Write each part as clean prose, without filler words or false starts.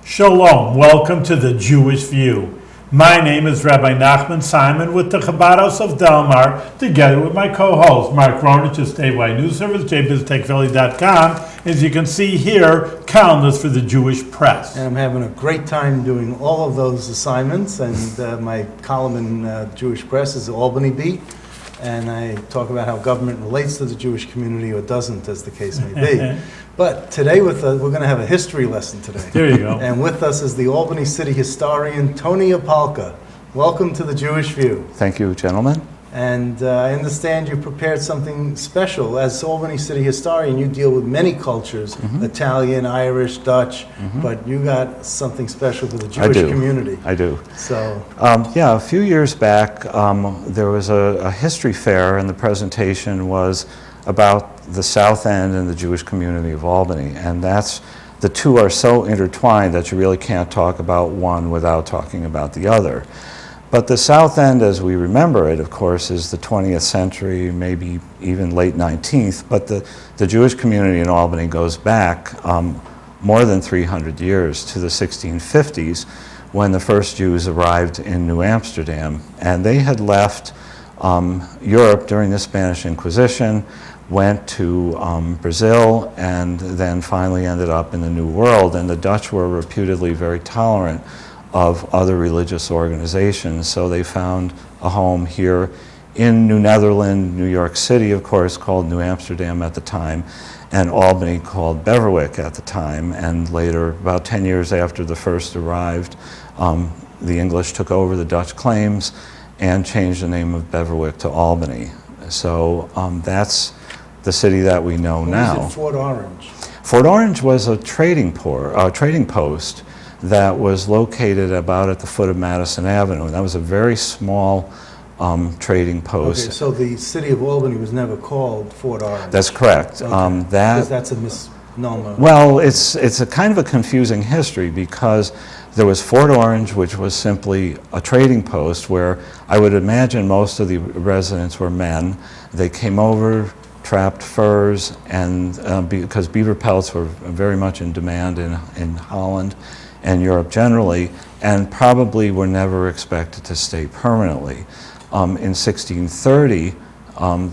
Shalom, welcome to the Jewish View. My name is Rabbi Nachman Simon with the Chabad House of Delmar, together with my co-host, Mark Ronich of Statewide News Service, jbiztechphilly.com. As you can see here, columnist for the Jewish Press. And I'm having a great time doing all of those assignments, and my column in Jewish Press is the Albany Beat, and I talk about how government relates to the Jewish community or doesn't, as the case may be. But today we're going to have a history lesson today. There you go. And with us is the Albany City historian, Tony Opalka. Welcome to the Jewish View. Thank you, gentlemen. And I understand you prepared something special. As Albany City historian, you deal with many cultures, Italian, Irish, Dutch, but you got something special for the Jewish community. I do. So, yeah, a few years back, there was a history fair, and the presentation was about the South End and the Jewish community of Albany. And the two are so intertwined that you really can't talk about one without talking about the other. But the South End, as we remember it, of course, is the 20th century, maybe even late 19th, but the Jewish community in Albany goes back more than 300 years to the 1650s, when the first Jews arrived in New Amsterdam. And they had left Europe during the Spanish Inquisition, went to Brazil, and then finally ended up in the New World. And the Dutch were reputedly very tolerant of other religious organizations, so they found a home here in New Netherland, New York City, of course, called New Amsterdam at the time, and Albany, called Beverwyck at the time. And later, about 10 years after the first arrived, the English took over the Dutch claims and changed the name of Beverwyck to Albany. So that's the city that we know now. What is it, Fort Orange? Fort Orange was a trading post that was located about at the foot of Madison Avenue. And that was a very small trading post. Okay, so the city of Albany was never called Fort Orange? That's correct. Okay. Because that's a misnomer. Well, it's a kind of a confusing history, because there was Fort Orange, which was simply a trading post where I would imagine most of the residents were men. They came over, trapped furs, and because beaver pelts were very much in demand in Holland and Europe generally, and probably were never expected to stay permanently. In 1630,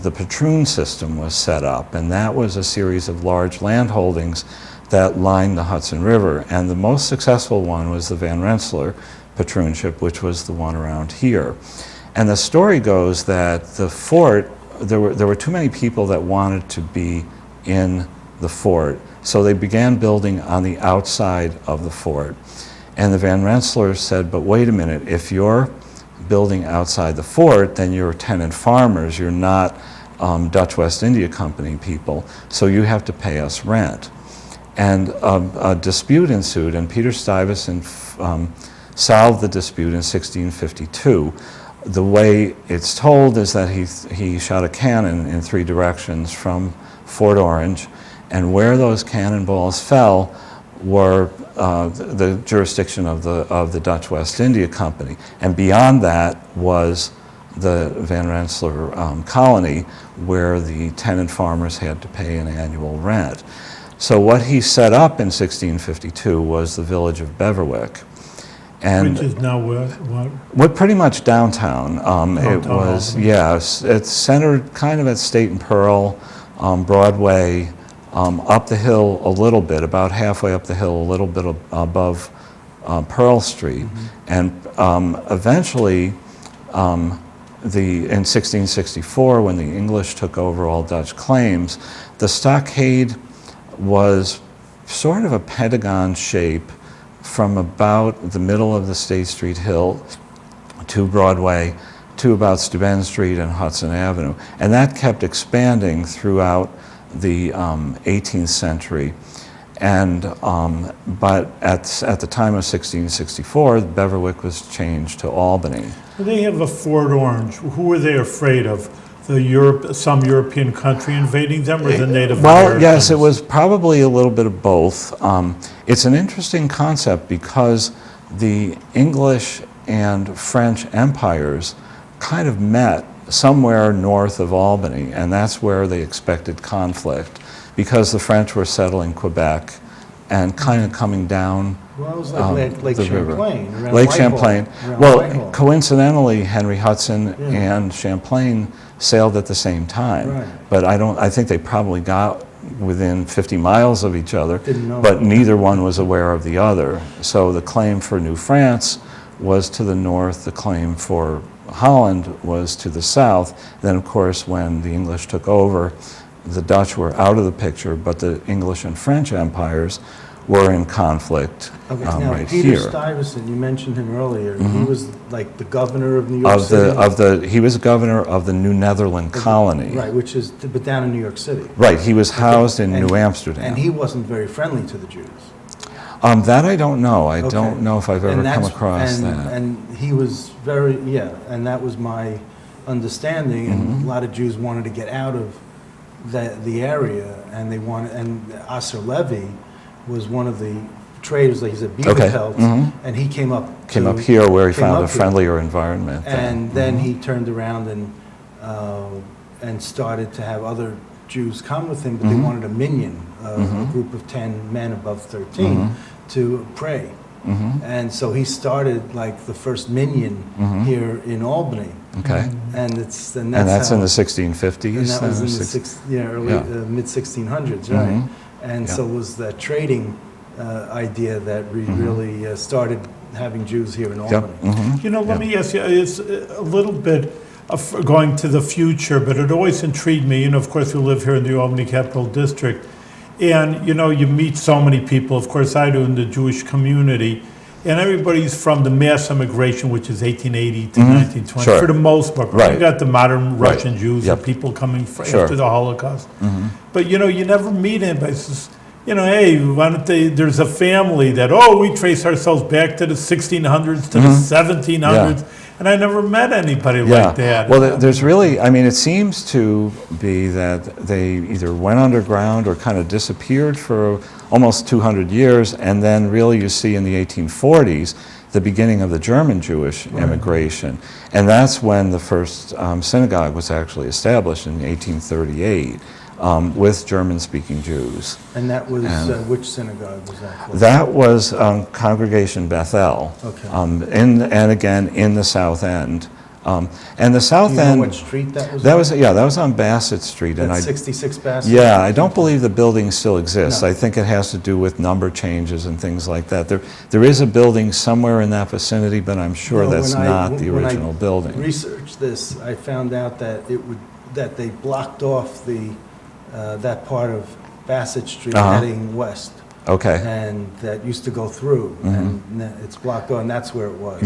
the patroon system was set up, and that was a series of large land holdings that lined the Hudson River. And the most successful one was the Van Rensselaer patroonship, which was the one around here. And the story goes that the fort, there were too many people that wanted to be in the fort, so they began building on the outside of the fort. And the Van Rensselaers said, but wait a minute, if you're building outside the fort, then you're tenant farmers, you're not Dutch West India Company people, so you have to pay us rent. And a dispute ensued, and Peter Stuyvesant solved the dispute in 1652. The way it's told is that he shot a cannon in 3 directions from Fort Orange, and where those cannonballs fell were the jurisdiction of the Dutch West India Company. And beyond that was the Van Rensselaer colony, where the tenant farmers had to pay an annual rent. So what he set up in 1652 was the village of Beverwyck. And Which is now what? What pretty much downtown. It was, Albany. yes, it's centered kind of at State and Pearl, Broadway, up the hill a little bit, about halfway up the hill, a little bit above Pearl Street. And eventually, in 1664, when the English took over all Dutch claims, the stockade was sort of a pentagon shape from about the middle of the State Street Hill to Broadway to about Steuben Street and Hudson Avenue. And that kept expanding throughout the 18th century. And but at the time of 1664, Beverwyck was changed to Albany. They have a Fort Orange. Who were they afraid of? Some European country invading them, or the Native Americans? Well, yes, it was probably a little bit of both. It's an interesting concept because the English and French empires kind of met somewhere north of Albany, and that's where they expected conflict, because the French were settling Quebec and kind of coming down Well, it was like Lake the river. Champlain. Around Lake Whitehall, Champlain. around Well, Whitehall. coincidentally, Henry Hudson Yeah. and Champlain sailed at the same time. Right. But I think they probably got within 50 miles of each other, Didn't know. but neither one was aware of the other. So the claim for New France was to the north, the claim for Holland was to the south. Then, of course, when the English took over, the Dutch were out of the picture, but the English and French empires were in conflict Okay, now right Peter here. Stuyvesant, you mentioned him earlier. He was like the governor of New York City. He was governor of the New Netherland colony. Right, which is but down in New York City. Right, he was housed in And- New Amsterdam. And he wasn't very friendly to the Jews. That I don't know. I Okay. don't know if I've ever And come that's- across and, that. And he was very, and that was my understanding. Mm-hmm. And a lot of Jews wanted to get out of the area, and Asser Levy was one of the traders, like he's a beaver Okay, pelts, mhm. and he came up Here where he came found a up here. friendlier environment. And then he turned around and started to have other Jews come with him, but they wanted a minyan, a group of 10 men above 13, to pray. And so he started like the first minyan here in Albany. Okay. And And that's how, in the 1650s? and that was in then, the early Yeah. mid 1600s, right? And Yeah. so was that trading idea that we really started having Jews here in Albany. Yep. You know, let me ask you, it's a little bit of going to the future, but it always intrigued me. You know, of course, we live here in the Albany Capital District, and, you know, you meet so many people, of course I do, in the Jewish community, and everybody's from the mass immigration, which is 1880 to 1920, Sure. for the most part. Right. You got the modern Right. Russian Jews, Yep. and people coming Sure. after the Holocaust. But, you know, you never meet anybody who says, you know, hey, why don't there's a family that, we trace ourselves back to the 1600s, to the 1700s, and I never met anybody like that. Well, there's really, I mean, it seems to be that they either went underground or kind of disappeared for almost 200 years, and then really you see in the 1840s the beginning of the German Jewish immigration. And that's when the first synagogue was actually established in 1838 with German-speaking Jews. And that was, which synagogue was that called? That was Congregation Bethel, Okay. and again in the South End. And the South Do you know End, what street that was that on? was that was on Bassett Street, and That's I 66 Bassett? yeah, I don't believe the building still exists. No. I think it has to do with number changes and things like that. There is a building somewhere in that vicinity, but I'm sure No, that's when not the when original building. researched this, I found out that that they blocked off that part of Bassett Street heading west, Okay. and that used to go through, and it's blocked off, and that's where it was.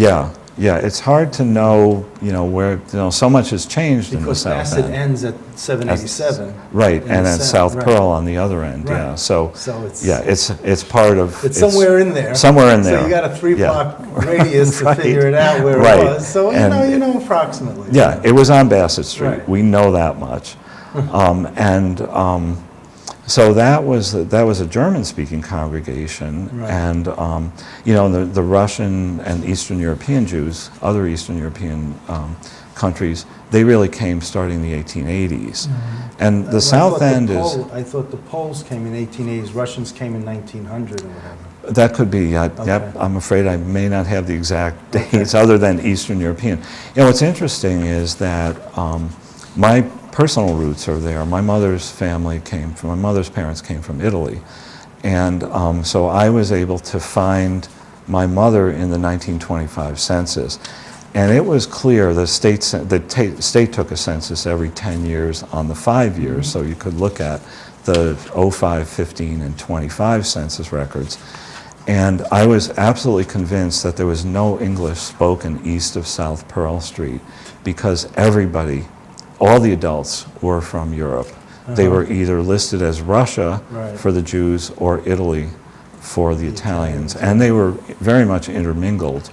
Yeah, it's hard to know, where, so much has changed in the Because South Bassett End. ends at 787. Right, in and the then south, South right. Pearl on the other end, Right. yeah. So it's it's part of. it's somewhere in there. Somewhere in there. So you got a 3-block Yeah. radius to Right. figure it out where Right. it was. So And- you know approximately. Yeah, it was on Bassett Street. Right. We know that much. So that was a German-speaking congregation, Right. and the Russian and Eastern European Jews, other Eastern European countries, they really came starting in the 1880s, and the Well, South End is. I thought the Poles came in 1880s, Russians came in 1900 or whatever. That could be, yep, Okay. I'm afraid I may not have the exact dates other than Eastern European. What's interesting is that my personal roots are there. My mother's parents came from Italy. And so I was able to find my mother in the 1925 census. And it was clear the state took a census every 10 years on the 5 years, so you could look at the 05, 15, and 25 census records. And I was absolutely convinced that there was no English spoken east of South Pearl Street because everybody, all the adults, were from Europe. They were either listed as Russia Right. for the Jews or Italy for the Italians. And they were very much intermingled.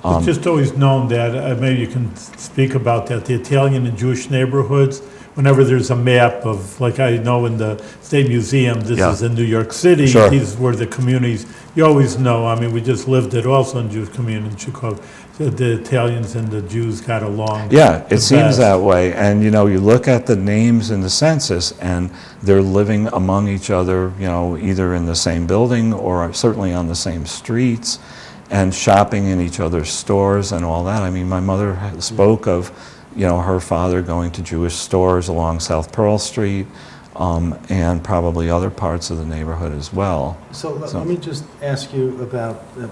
It's just always known that, maybe you can speak about that, the Italian and Jewish neighborhoods, whenever there's a map of, like I know in the State Museum, this Yeah. is in New York City, Sure. these were the communities, you always know, I mean, we just lived it also in Jewish community in Chicago. the Italians and the Jews got along. Yeah, it the seems best. that way. And you know, you look at the names in the census, and they're living among each other, you know, either in the same building or certainly on the same streets, and shopping in each other's stores and all that. I mean, my mother spoke of, you know, her father going to Jewish stores along South Pearl Street, and probably other parts of the neighborhood as well. So let me just ask you about the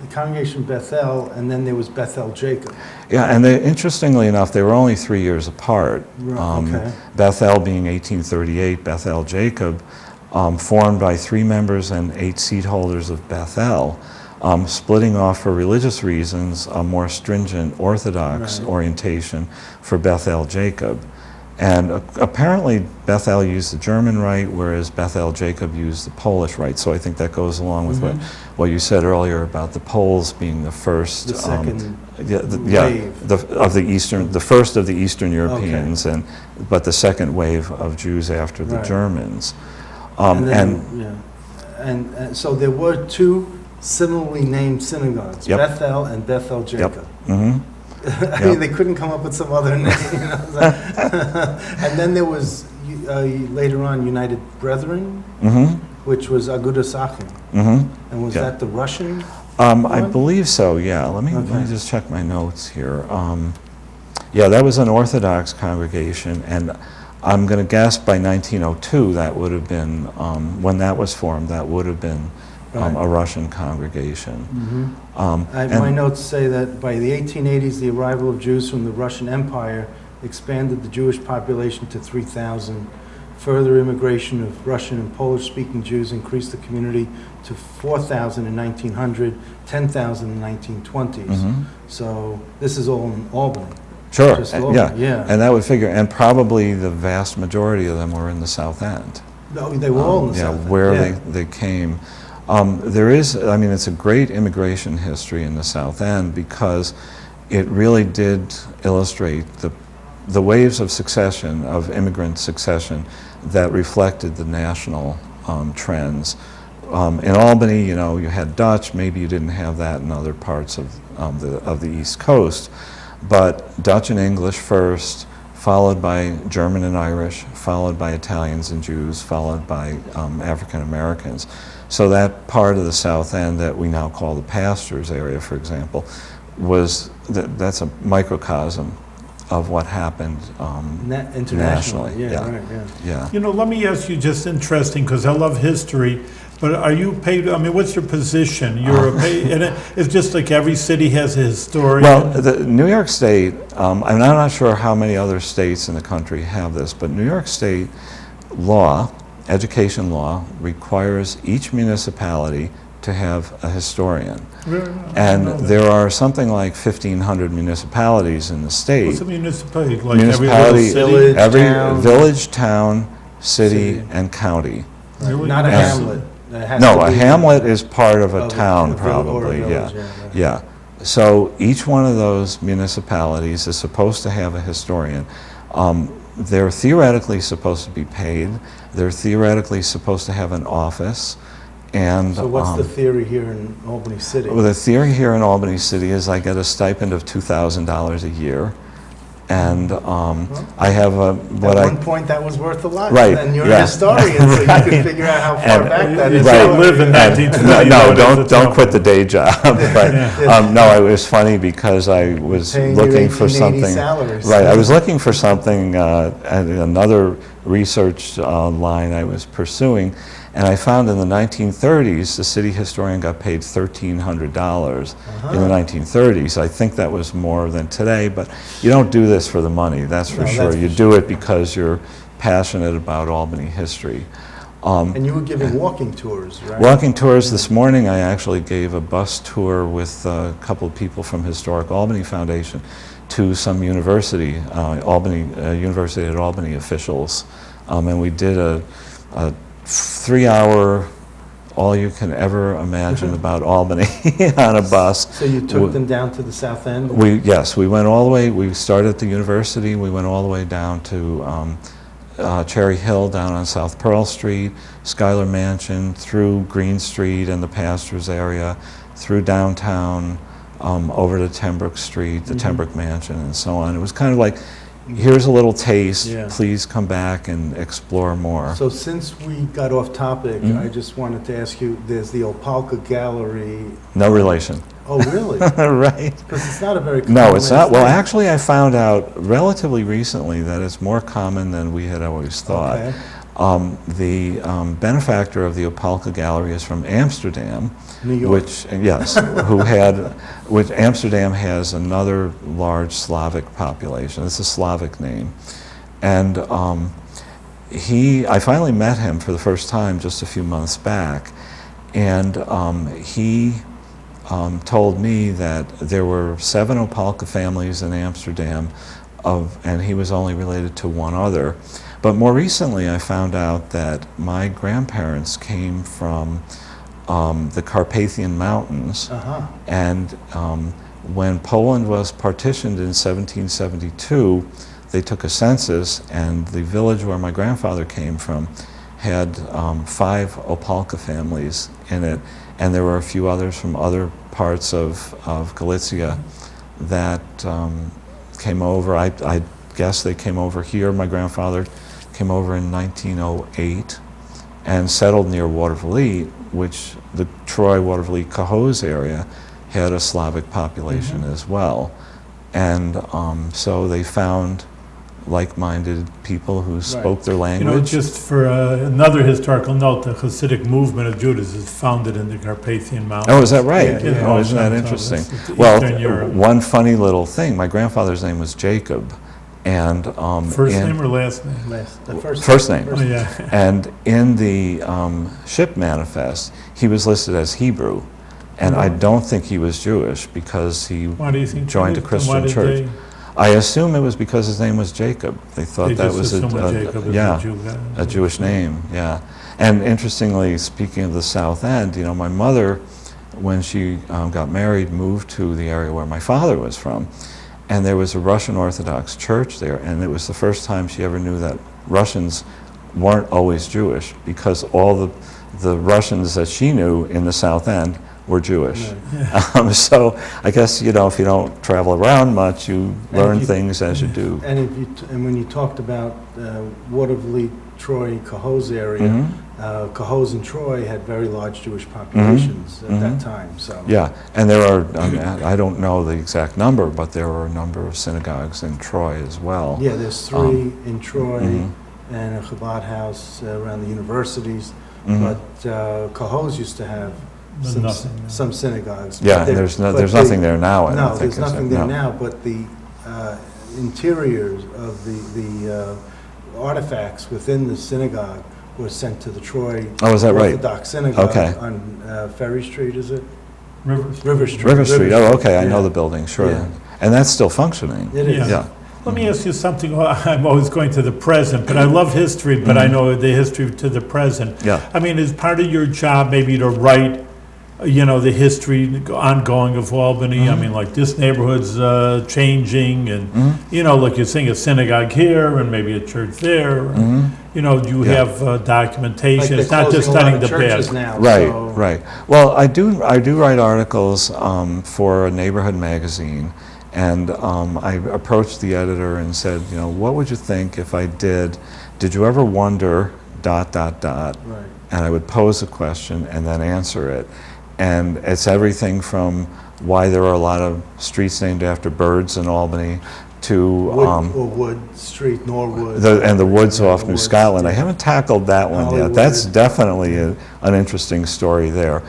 congregation Bethel, and then there was Bethel Jacob. Yeah, and interestingly enough, they were only 3 years apart. Okay. Bethel being 1838, Bethel Jacob, formed by 3 members and 8 seat holders of Bethel, splitting off for religious reasons a more stringent Orthodox orientation for Bethel Jacob. And apparently Bethel used the German rite, whereas Bethel Jacob used the Polish rite. So I think that goes along with what you said earlier about the Poles being the first, The second wave the first of the Eastern Europeans, but the second wave of Jews after the Germans. And so there were 2 similarly named synagogues, Bethel and Bethel Jacob. I mean, they couldn't come up with some other name. You know? And then there was later on United Brethren, which was Agudas Achim. And was that the Russian? I believe so. Yeah. Let me just check my notes here. Yeah, that was an Orthodox congregation, and I'm going to guess by 1902 that would have been when that was formed. That would have been a Russian congregation. My notes say that by the 1880s, the arrival of Jews from the Russian Empire expanded the Jewish population to 3,000. Further immigration of Russian and Polish-speaking Jews increased the community to 4,000 in 1900, 10,000 in the 1920s. So this is all in Albany. Sure, yeah. And that would figure, and probably the vast majority of them were in the South End. No, they were all in the South End. Where they came. There is, I mean, it's a great immigration history in the South End because it really did illustrate the waves of succession, of immigrant succession, that reflected the national trends. In Albany, you know, you had Dutch. Maybe you didn't have that in other parts of the East Coast, but Dutch and English first, followed by German and Irish, followed by Italians and Jews, followed by African Americans. So that part of the South End that we now call the Pastures area, for example, that's a microcosm of what happened internationally. Yeah. You know, let me ask you, just interesting, because I love history, but are you paid, I mean, what's your position? You're a paid, and it's just like every city has a historian. Well, the New York State, I'm not sure how many other states in the country have this, but New York State law, education law, requires each municipality to have a historian. And there are something like 1,500 municipalities in the state. What's a municipality? Like every little city? Every village, town, city, and county. Really? Not a hamlet. No, a hamlet is part of a town, or a probably, village, yeah. So each one of those municipalities is supposed to have a historian. They're theoretically supposed to be paid. They're theoretically supposed to have an office. And so what's the theory here in Albany City? Well, the theory here in Albany City is I get a stipend of $2,000 a year. And I have At one point, that was worth a lot. Right, And you're a historian, so you can figure out how far back that is. Right. Live in 1920. No, don't quit the day job. But no, it was funny because I was looking for something. Salaries. Right, I was looking for something at another research line I was pursuing, and I found in the 1930s the city historian got paid $1,300 in the 1930s. I think that was more than today, but you don't do this for the money, that's for sure. You do it because you're passionate about Albany history. And you were giving walking tours, right? Walking tours. This morning I actually gave a bus tour with a couple of people from Historic Albany Foundation to some university, University at Albany officials. And we did a 3-hour, all you can ever imagine about Albany on a bus. So you took them down to the South End? Yes, we went all the way, we started at the university, we went all the way down to Cherry Hill, down on South Pearl Street, Schuyler Mansion, through Green Street and the Pastures area, through downtown, over to Tenbrook Street, the Tenbrook Mansion, and so on. It was kind of like, here's a little taste, Yeah. please come back and explore more. So since we got off topic, Mhm. I just wanted to ask you, there's the Opalka Gallery. No relation. Oh, really? Right? Because it's not a very common No, it's not. Well, name. actually, I found out relatively recently that it's more common than we had always thought. Okay. The benefactor of the Opalka Gallery is from Amsterdam, New York. which, yes, which Amsterdam has another large Slavic population. It's a Slavic name. And I finally met him for the first time just a few months back, and he told me that there were 7 Opalka families in Amsterdam, and he was only related to one other. But more recently, I found out that my grandparents came from the Carpathian Mountains, Uh-huh. and when Poland was partitioned in 1772, they took a census, and the village where my grandfather came from had 5 Opalka families in it, and there were a few others from other parts of Galicia that came over. I guess they came over here. My grandfather came over in 1908 and settled near Watervliet, which the Troy, Watervliet, Cohoes area had a Slavic population as well. And so they found like-minded people who spoke their You know, language. just for another historical note, the Hasidic movement of Judas is founded in the Carpathian Mountains. Oh, is that right? Yeah, yeah. Oh, isn't that So interesting? it's Well, Eastern Europe. one funny little thing, my grandfather's name was Jacob, and First name or last name? The First name. Oh, yeah. and in the ship manifest, he was listed as Hebrew, and I don't think he was Jewish because he Why do you think? joined a they moved, and why Christian did church. I assume it was because his name was Jacob. They thought They that just was assumed Jacob is yeah, a Jew guy. a Jewish name, yeah. And interestingly, speaking of the South End, you know, my mother, when she got married, moved to the area where my father was from, and there was a Russian Orthodox church there, and it was the first time she ever knew that Russians weren't always Jewish, because all the Russians that she knew in the South End were Jewish. So I guess, you know, if you don't travel around much, you learn things as you do. And and when you talked about Watervliet, Troy, Cohoes area, Cohoes and Troy had very large Jewish populations at that time. So Yeah, and there are, I don't know the exact number, but there were a number of synagogues in Troy as well. yeah, there's 3 in Troy and a Chabad house around the universities. But Cohoes used to have some synagogues. Yeah, But they're- there's but there's they- nothing there now, I No, don't think. there's is there? nothing there No. now, but the interiors of the artifacts within the synagogue were sent to the Troy Oh, is that right? Orthodox Synagogue Okay. on Ferry Street, is it? Rivers. River Street. River Street, oh, okay, I know yeah. the building, sure. Yeah. And that's still functioning. It is. Yeah. Yeah. Let me ask you something. Well, I'm always going to the present, but I love history, but I know the history to the present. Yeah. I mean, is part of your job maybe to write, you know, the history ongoing of Albany? I mean, like this neighborhood's changing, and you know, like you're saying, a synagogue here and maybe a church there. You know, do you Yeah. have documentation? Like It's not just they're studying closing the a lot of churches past. now, Right, so- right. Well, I do write articles for a neighborhood magazine, and I approached the editor and said, you know, what would you think if I did you ever wonder ... Right. And I would pose a question and then answer it. And it's everything from why there are a lot of streets named after birds in Albany to Wood Street, Norwood. the woods off New Woods. Scotland. I haven't tackled that one Hollywood. yet. That's definitely an interesting story there.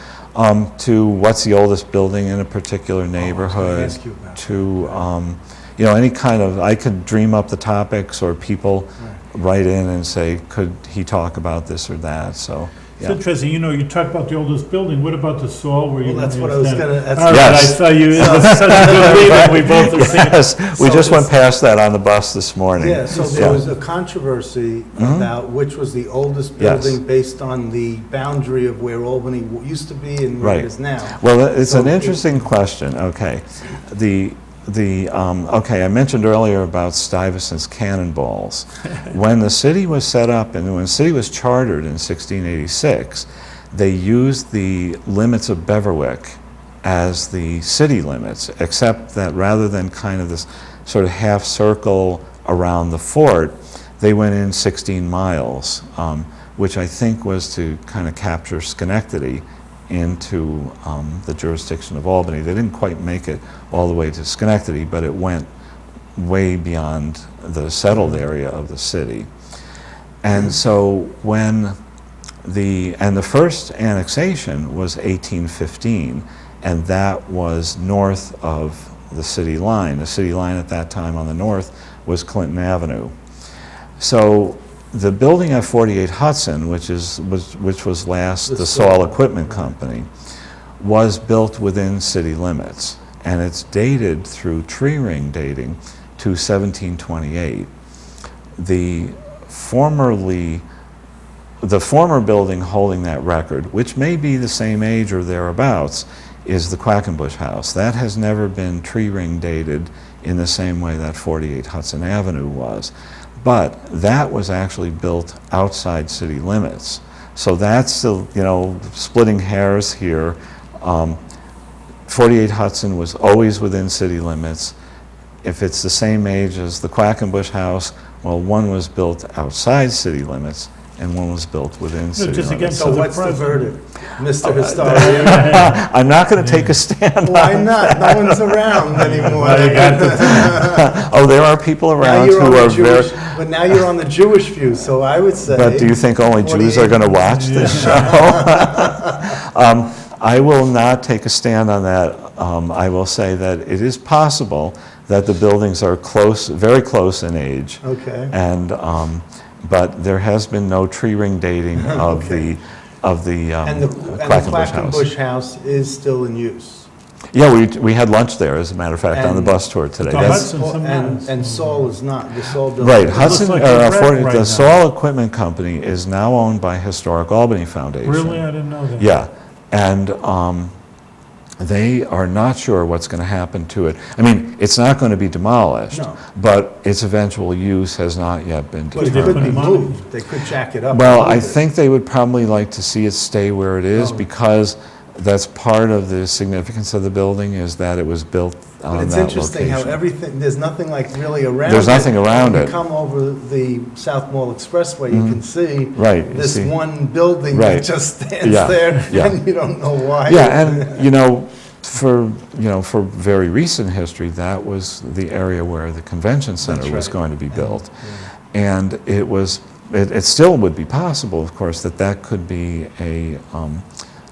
To what's the oldest building in a particular neighborhood, ask you about to you know, any kind of, I could dream up the topics, or people write in and say, could he talk about this or that? So It's yeah. interesting. You know, you talk about the oldest building. What about the Saul? Where you Well, that's what I was stand? gonna- that's- All right, Yes. I saw you. It was such a good reading. We both are seeing. Yes, we So just went this- past that on the bus this morning. Yeah, so there was a controversy about which was the oldest Yes. building based on the boundary of where Albany used to be and where Right. it is now. Well, it's So an it- interesting question. Okay, okay, I mentioned earlier about Stuyvesant's cannonballs. When the city was set up and when the city was chartered in 1686, they used the limits of Beverwyck as the city limits, except that rather than kind of this sort of half circle around the fort, they went in 16 miles, which I think was to kind of capture Schenectady into the jurisdiction of Albany. They didn't quite make it all the way to Schenectady, but it went way beyond the settled area of the city. And so when the first annexation was 1815, and that was north of the city line. The city line at that time on the north was Clinton Avenue. So the building at 48 Hudson, which was last the Saul Equipment Company, was built within city limits, and it's dated through tree ring dating to 1728. The former building holding that record, which may be the same age or thereabouts, is the Quackenbush House. That has never been tree ring dated in the same way that 48 Hudson Avenue was. But that was actually built outside city limits. So that's still, splitting hairs here. 48 Hudson was always within city limits. If it's the same age as the Quackenbush House, well, one was built outside city limits and one was built within city just limits. again, So the what's the president- verdict, Mr. Historian? I'm not going to take a stand. Why not? No one's around anymore. Well, you got Oh, there are people Now around you're on who the are Jewish, very. but now you're on the Jewish view, so I would say. But do you think only Jews are going to watch this show? I will not take a stand on that. I will say that it is possible that the buildings are close, very close in age. Okay. And but there has been no tree ring dating of Okay. the And the Quackenbush House. Quackenbush House is still in use. Yeah, we had lunch there, as a matter of fact, on the And- bus tour today. The That's- Hudson sometimes. And Saul is not, the Saul building. Right, is- Hudson, like a wreck right the now. Saul Equipment Company is now owned by Historic Albany Foundation. Really? I didn't know that. Yeah, and they are not sure what's going to happen to it. I mean, it's not going to be demolished, No. but its eventual use has not yet been But it determined. could be Money. moved. They could jack it up. Well, and I move it. think they would probably like to see it stay where it is Oh. because that's part of the significance of the building is that it was built But on it's that interesting how location. everything, there's nothing like really around it. There's nothing around When it. you come over the South Mall Expressway, you can see Right, you this see. one building Right. that just stands Yeah, there, yeah. and you don't know why. Yeah, and for very recent history, that was the area where the convention center That's was right. going to be built. And it still would be possible, of course, that could be a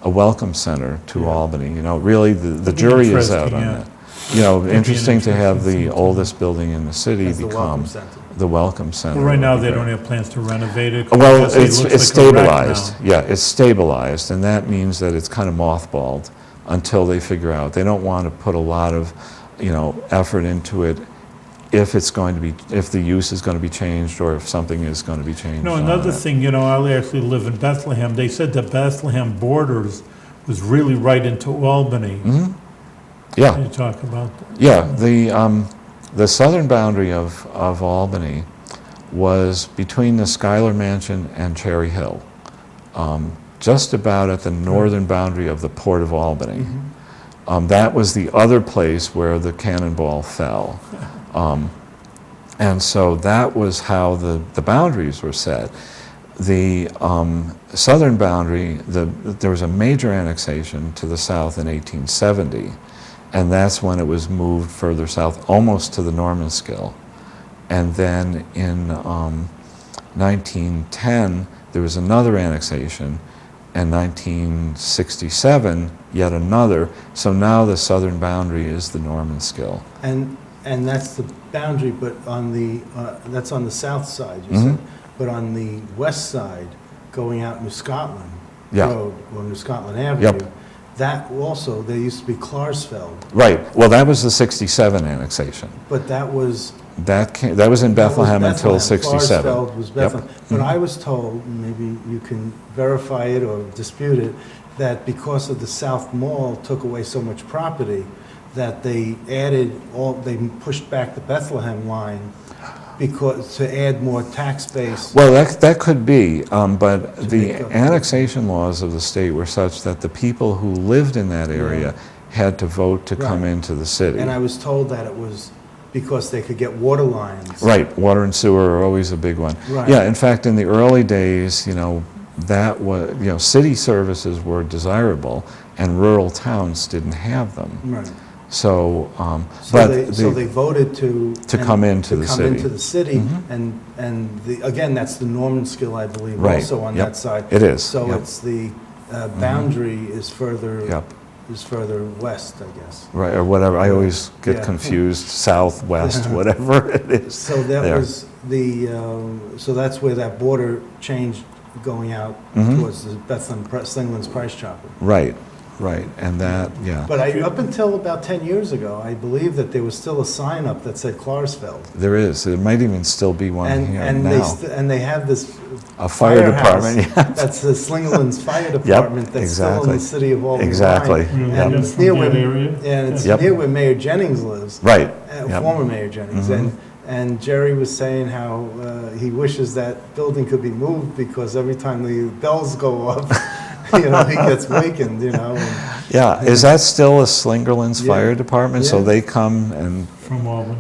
welcome center to Albany. Really, the jury is out on interesting, that. be an Interesting to have interesting the thing. oldest building in the city That's the Welcome become Center. the welcome center. Well, right now, would be they great. don't have plans to renovate it. Well, It it's looks like a wreck now. stabilized. Yeah, it's stabilized, and that means that it's kind of mothballed until they figure out. They don't want to put a lot of, effort into it if the use is going to be changed or if something is going to be changed. No, on another it. thing, I actually live in Bethlehem. They said that Bethlehem borders was really right into Albany. Mhm. Yeah. Can you talk about that? Yeah, the southern boundary of Albany was between the Schuyler Mansion and Cherry Hill, just about at the northern boundary of the Port of Albany. That was the other place where the cannonball fell. And so that was how the boundaries were set. The southern boundary, there was a major annexation to the south in 1870, and that's when it was moved further south, almost to the Normanskill. And then in 1910, there was another annexation, and 1967, yet another. So now the southern boundary is the Normanskill. And that's the boundary, but that's on the south side, you Mm-hmm. said. But on the west side, going out New Scotland Yeah. Road, or New Scotland Avenue, Yep. that also, there used to be Klarsfeld, Right, well, that was the 67 annexation. but that was... That was in Bethlehem until Bethlehem. 67. Klarsfeld was Yep. Bethlehem. But I was told, maybe you can verify it or dispute it, that because of the South Mall took away so much property, that they pushed back the Bethlehem line to add more tax base. Well, that could be, but the make up- annexation laws of the state were such that the people who lived in that area had to vote to come Right. into the city. And I was told that it was because they could get water lines. Right, water and sewer are always a big one. Right. Yeah, in fact, in the early days, that was, city services were desirable, and rural towns didn't have them. Right. So, So they voted to come into the city. Come into the city, Mhm. and again, that's the Norman skill, I believe, Right. also on Yep. that side. It is. So Yep. it's the boundary is further Yep. west, I guess. Right, or whatever. I always get Yeah. confused, south, west, whatever it is. So that there. was so that's where that border changed, going out Mhm. towards the Bethlehem Slingland's Price Chopper. Right, right, and that, yeah. But up until about 10 years ago, I believe that there was still a sign up that said Klarsfeld. There is. There might even still be one here now. And they have this A fire department, yeah. That's the Slingland's Fire Department that's still in exactly. the city of Albany. Exactly. Really? Yep. And Just it's from near that where, area? and it's Yep. near where Mayor Jennings lives. Right. Yep. Former Mayor Jennings. Mhm. And Jerry was saying how he wishes that building could be moved because every time the bells go off, he gets wakened, and- Yeah, is that still a Slingerland's Yeah. Fire Department? So Yeah. they come and From Albany.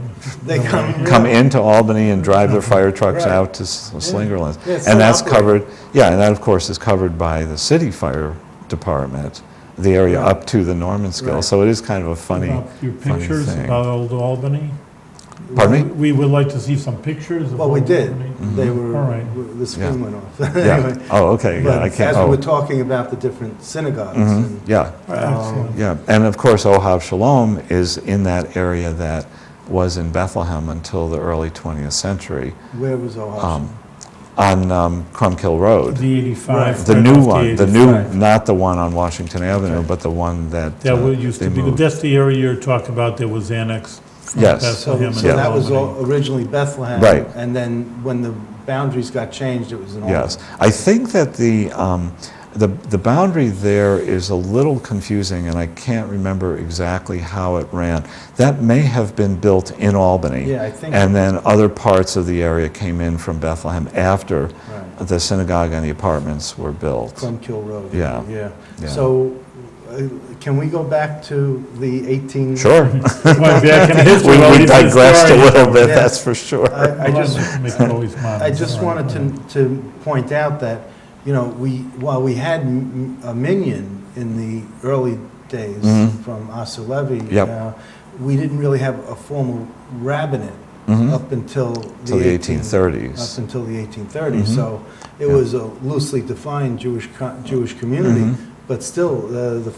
They come into Albany and drive their fire trucks Right. out to Slingerland's. Yeah, it's And still that's operating. covered, yeah, and that of course is covered by the city fire department, the area Right. up to the Normanskill. Right. So it is kind of a funny, About your funny pictures thing. about Old Albany? Pardon me? We would like to see some pictures of Well, we Old did. Albany. They were, All right. the screen went off. Yeah. Anyway, Oh, okay, yeah, I but can't, as we oh, were talking about the different synagogues, mhm, and, yeah. Excellent. Yeah, and of course, Ohav Shalom is in that area that was in Bethlehem until the early 20th century, where was Ohio? on Crumbkill Road. The 85. The right new off one, the 85. new, not the one on Washington Avenue, but the one that That used they to be, moved. that's the area you're talking about that was annexed from Yes. So Bethlehem and that was Albany. originally Bethlehem. Right. And then when the boundaries got changed, it was in Albany. Yes, I think that the boundary there is a little confusing, and I can't remember exactly how it ran. That may have been built in Albany. Yeah, I think. And then other parts of the area came in from Bethlehem after Right. the synagogue and the apartments were built. Crumbkill Road. Yeah. Yeah. Yeah. So can we go back to the 18? Sure. Well, back in history, well, We he's digressed a historian. little bit, Yeah. that's for sure. I just, Make it always modern. I just All right. wanted to point out that, while we had a minyan in the early days Mhm. from Asa Levy, Yep. we didn't really have a formal rabbinate Mhm. up until Till the Up 1830s. until the 1830s. Mhm. So it Yeah. was a loosely defined Jewish community, Mhm. but still, the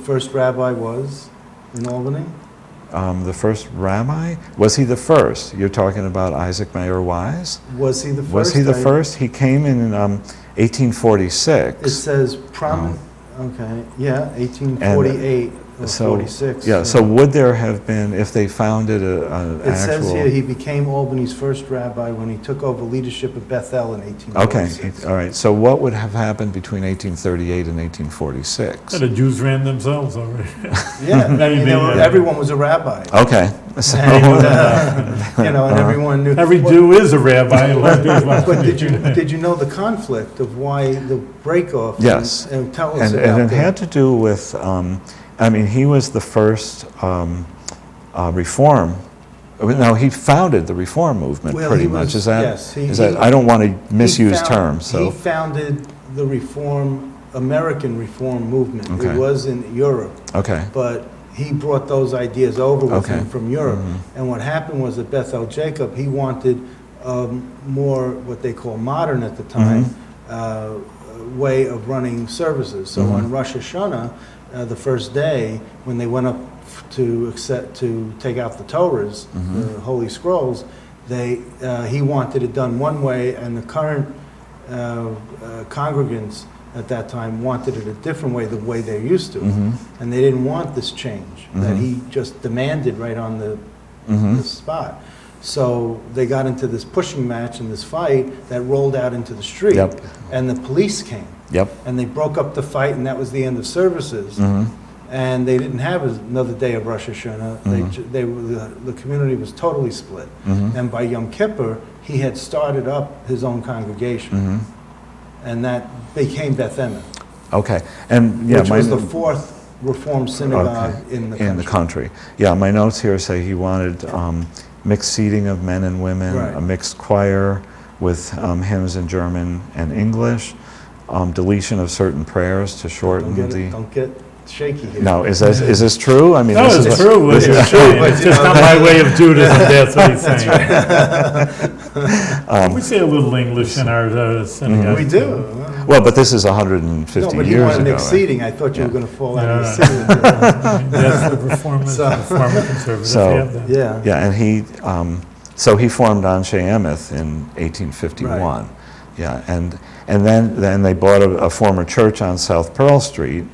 first rabbi was in Albany. The first rabbi, was he the first? You're talking about Isaac Mayer Wise? Was he the first? Was he the I- first? He came in It 1846. says okay, yeah, 1848 or So, 46. yeah, so would there have been, if they founded an It says here actual... he became Albany's first rabbi when he took over leadership of Bethel in Okay, 1846. all right. So what would have happened between 1838 and 1846? The Jews ran themselves already. Yeah, I mean, Maybe, yeah. everyone was a rabbi. Okay. So, And, and everyone knew. Every Well, Jew is a rabbi. But did you know the conflict of why the break-off? Yes. And tell us and about it that. had to do with, he was the first reform. No, he founded the reform movement Well, pretty he much. was- Is that? yes, Is that? I don't want to misuse terms. He So founded the American reform movement. Okay. It was in Europe, okay. but he brought those ideas over with Okay. him from Europe. Mhm. And what happened was that Bethel Jacob, he wanted more what they call modern at the time way of running services. So Mhm. on Rosh Hashanah, the first day when they went up to take out the Torahs, Mhm. the Holy Scrolls, he wanted it done one way, and the current congregants at that time wanted it a different way, the way they're used to. Mhm. And they didn't want this change that Mhm. he just demanded right on the Mhm. spot. So they got into this pushing match and this fight that rolled out into the street. Yep. And the police came, Yep. and they broke up the fight, and that was the end of services. Mhm. And they didn't have another day of Rosh Hashanah. Mhm. The community was totally split. Mhm. And by Yom Kippur, he had started up his own congregation, Mhm. and that became Beth Emet. Okay, and yeah, which was the fourth Reformed synagogue in the country. Yeah, my notes here say he wanted mixed seating of men and women, Right. a mixed choir with hymns in German and English, deletion of certain prayers to shorten Don't get shaky here. No, is this true? I mean, No, this it's is true. What you're saying. but, It's you just know, not my way of Judaism. That's what he's saying. Um, We say a little English in our synagogue. We do. well, but this is 150 No, but he years wanted ago. mixed seating. I thought you were going to fall out of the Yeah. seating. That's the reformers, So- reformer conservatives. So- they have that. Yeah. Yeah, and so he formed Anshe Emeth in 1851. Yeah, and then they bought a former church on South Pearl Street,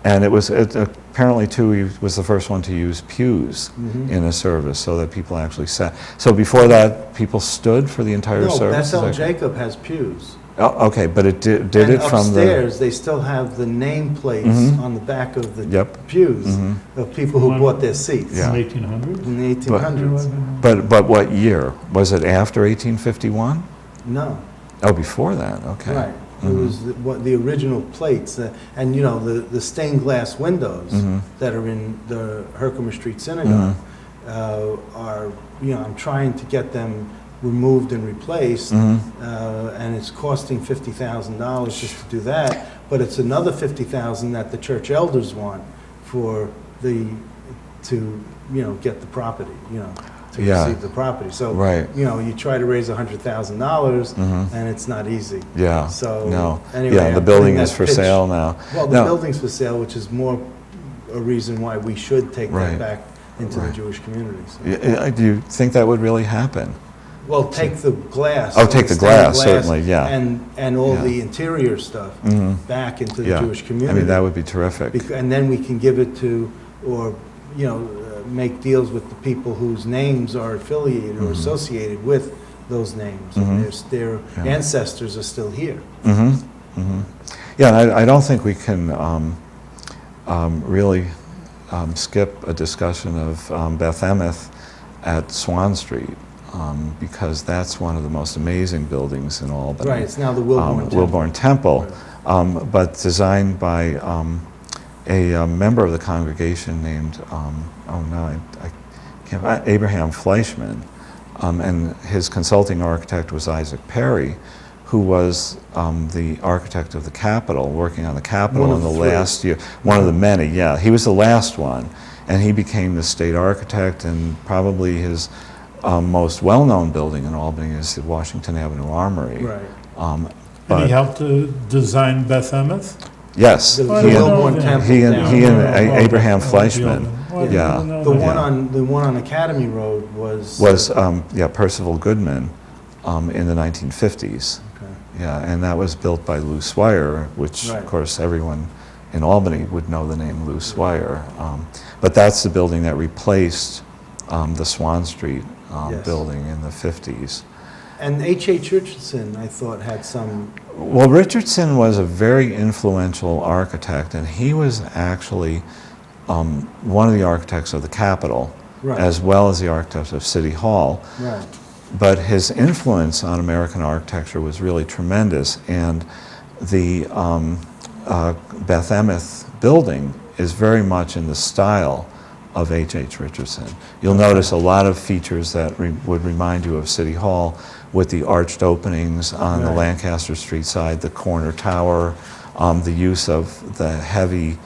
and apparently too he was the first one to use pews in a service so that people actually sat. So before that, people stood for the entire No, service. Bethel Is that- Jacob has pews. Oh, okay, but it did And it from the. upstairs, they still have the nameplates on the back of the Yep. pews of people who bought their seats Yeah. From 1800s? in the 1800s. But what year? Was it after 1851? No, Oh, before that, okay. right. It was the original plates, and you know the stained glass windows that are in the Herkimer Street Synagogue are, you know, I'm trying to get them removed and replaced, and it's costing $50,000 just to do that. But it's another $50,000 that the church elders want to get the property, to Yeah. receive the property. So Right. you try to raise $100,000, and it's not easy. Yeah, So no. anyway, Yeah, I'm the building putting is that for pitch- sale now. Well, the No. building's for sale, which is more a reason why we should take Right. that back into the Right. Jewish community. So. Do you think that would really happen? Well, take the glass. Oh, take the stained glass, certainly, yeah. And all Yeah. the interior stuff back into the Yeah. Jewish I community. mean, that would be terrific. And then we can give it to, or, make deals with the people whose names are affiliated or associated with those names. And their Yeah. ancestors are still here. Yeah, I don't think we can really skip a discussion of Beth Emeth at Swan Street, because that's one of the most amazing buildings in Albany. Right, it's now the Wilburn Temple. Wilburn Temple, but designed by a member of the congregation named, I can't, Abraham Fleischman, and his consulting architect was Isaac Perry, who was the architect of the Capitol, working on the Capitol One in of the the three. last year. One of the many, yeah. He was the last one, and he became the state architect, and probably his most well-known building in Albany is the Washington Avenue Armory. Right. And But he helped to design Beth Emeth? yes, The Oh, I he didn't and, know Wilburn that. Temple. he and, down he there. and Abraham Oh, Fleischman oh, I yeah. didn't know The that. one on Academy Road was. was Percival Goodman in the 1950s. Okay. Yeah, and that was built by Lou Swire, which Right. of course everyone in Albany would know the name Lou Swire. But that's the building that replaced the Swan Street Yes. building in the 50s. And H.H. Richardson, I thought, had some. Well, Richardson was a very influential architect, and he was actually one of the architects of the Capitol, Right. as well as the architect of City Hall. Right. But his influence on American architecture was really tremendous, and the Beth Emeth building is very much in the style of H.H. Richardson. You'll notice a lot of features that would remind you of City Hall, with the arched openings on the Right. Lancaster Street side, the corner tower, the use of the heavy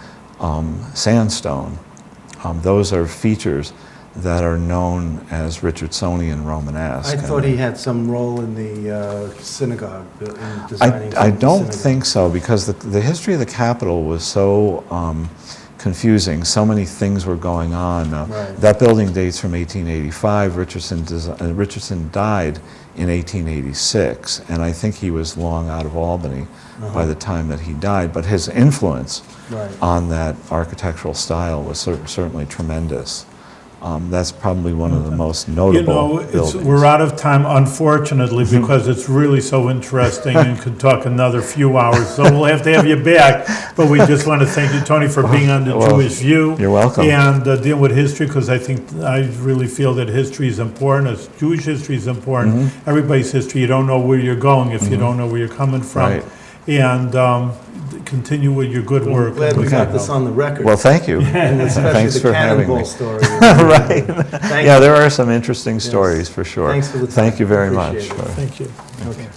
sandstone. Those are features that are known as Richardsonian Romanesque. I thought he had some role in the synagogue, in designing. some I of the don't synagogue. think so, because the history of the Capitol was so confusing. So many things were going on. Right. That building dates from 1885. Richardson died in 1886, and I think he was long out of Albany by the time that he died. But his influence Right. on that architectural style was certainly tremendous. That's probably one of the most notable buildings. We're out of time, unfortunately, because it's really so interesting and could talk another few hours. So we'll have to have you back. But we just want to thank you, Tony, for being on the Well, Jewish View. you're welcome. And dealing with history, because I really feel that history is important. As Jewish history is important. Everybody's history. You don't know where you're going if you don't know where you're coming from. Right. And continue with your good work. Glad we Okay. got this on the record. Well, thank you. And especially Thanks the for having cannonball me. story. Right. Thank Yeah, you. there are some interesting stories for sure. Thanks for the time. Thank you very much. Appreciate it. Thank you. Okay.